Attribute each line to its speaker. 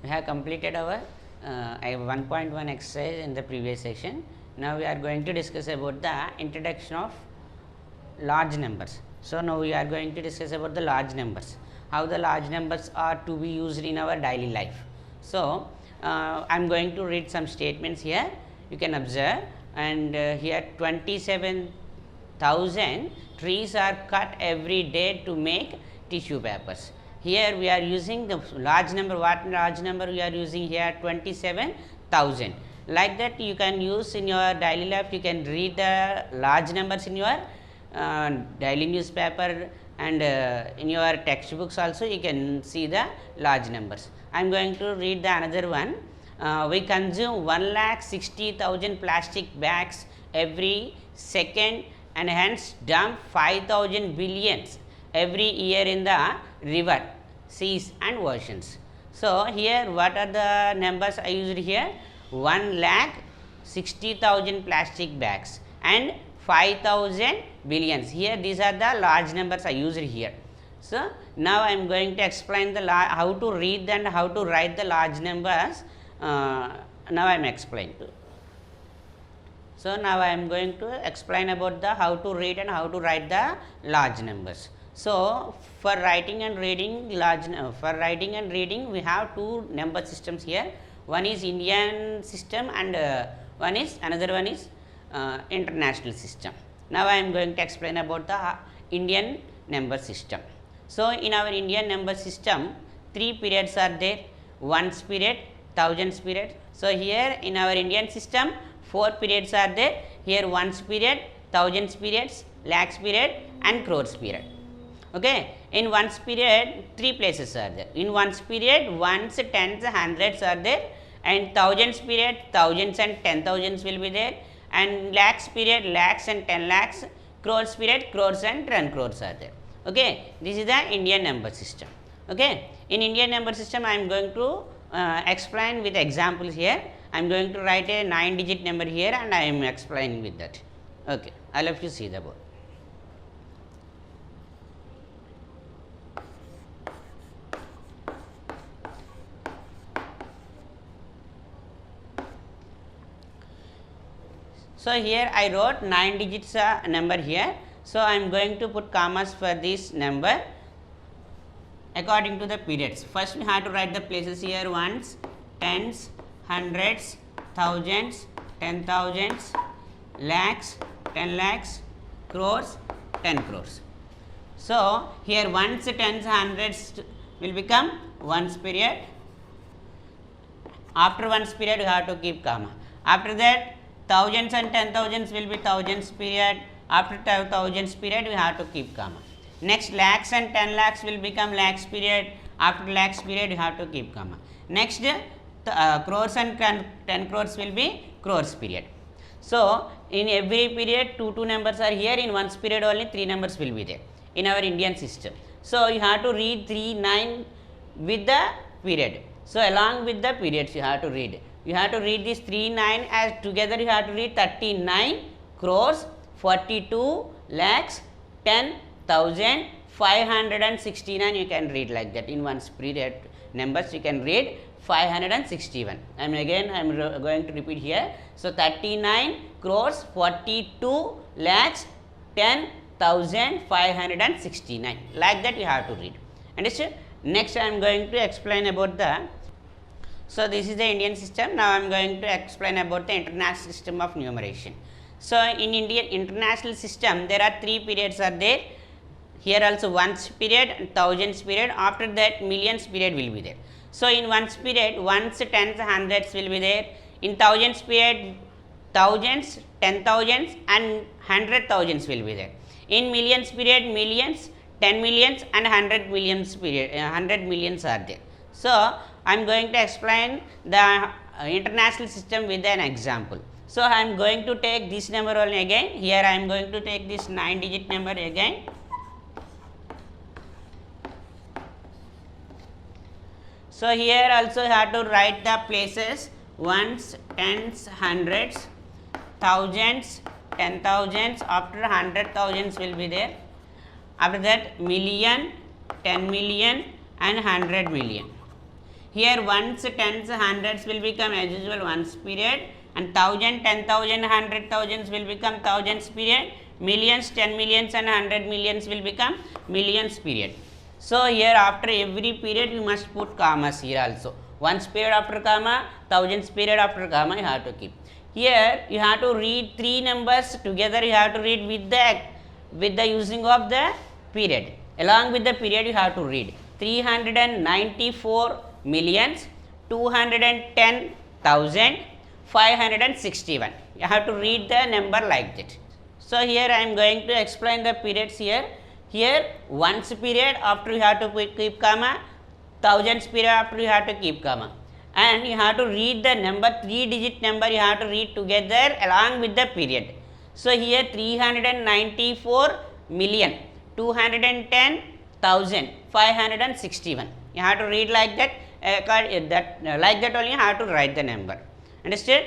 Speaker 1: We have completed our 1.1 exercise in the previous session. Now we are going to discuss about the introduction of large numbers. So now we are going to discuss about the large numbers, how the large numbers are to be used in our daily life. So I am going to read some statements here, you can observe, and here 27,000 trees are cut every day to make tissue papers. Here we are using the large number. What large number we are using here? 27,000. Like that you can use in your daily life. You can read the large numbers in your daily newspaper, and in your textbooks also you can see the large numbers. I am going to read the another one. We consume 1,60,000 plastic bags every second, and hence dump 5,000 billions every year in the river, seas and oceans. So here what are the numbers I used here? 1,60,000 plastic bags and 5,000 billions. Here these are the large numbers I used here. So now I am going to explain the how to read and how to write the large numbers. Now I am explaining. So now I am going to explain about the how to read and how to write the large numbers. So for writing and reading we have two number systems here. One is Indian system and another one is international system. Now I am going to explain about the Indian number system. So in our Indian number system, three periods are there: ones period, thousands period. So here in our Indian system, four periods are there. Here ones period, thousands periods, lakhs period and crores period. Okay, in ones period three places are there. In ones period ones, tens, hundreds are there, and thousands period thousands and 10,000s will be there, and lakhs period lakhs and 10 lakhs, crores period crores and 10 crores are there. Okay, this is the Indian number system. Okay, in Indian number system I am going to explain with examples here. I am going to write a 9-digit number here and I am explaining with that. Okay, I will have to see the board. So here I wrote 9 digits number here. So I am going to put commas for this number according to the periods. First we have to write the places here: ones, tens, hundreds, thousands, 10,000s, lakhs, 10 lakhs, crores, 10 crores. So here ones, tens, hundreds will become ones period. After ones period you have to keep comma. After that thousands and 10,000s will be thousands period. After thousands period we have to keep comma. Next lakhs and 10 lakhs will become lakhs period. After lakhs period you have to keep comma. Next crores and 10 crores will be crores period. So in every period two numbers are here. In ones period only three numbers will be there in our Indian system. So you have to read 3, 9 with the period. So along with the periods you have to read. You have to read this 3, 9 as together. You have to read 39 crores, 42 lakhs, 10,000, 569. You can read like that. In one's period numbers you can read 561. And again I am going to repeat here. So 39 crores, 42 lakhs, 10,000, 569. Like that you have to read. Understood? Next I am going to explain about the. So this is the Indian system. Now I am going to explain about the international system of numeration. So in Indian international system there are three periods are there. Here also ones period and thousands period. After that millions period will be there. So in ones period ones, tens, hundreds will be there. In thousands period thousands, 10,000s and 100,000s will be there. In millions period millions, 10 millions and 100 millions period 100 millions are there. So I am going to explain the international system with an example. So I am going to take this number only again. Here I am going to take this 9-digit number again. So here also you have to write the places: ones, tens, hundreds, thousands, 10,000s. After 100,000s will be there. After that million, 10 million and 100 million. Here ones, tens, hundreds will become as usual ones period, and thousand, 10,000, 100,000s will become thousands period, millions, 10 millions and 100 millions will become millions period. So here after every period you must put commas here also. Ones period after comma, thousands period after comma you have to keep. Here you have to read three numbers together, you have to read with the using of the period. Along with the period you have to read 394 millions 210,000 561. You have to read the number like that. So here I am going to explain the periods here. Here ones period after you have to keep comma, thousands period after you have to keep comma, and you have to read the number, 3-digit number you have to read together along with the period. So here 394 million 210,000 561. You have to read like that, like that only you have to write the number. Understood?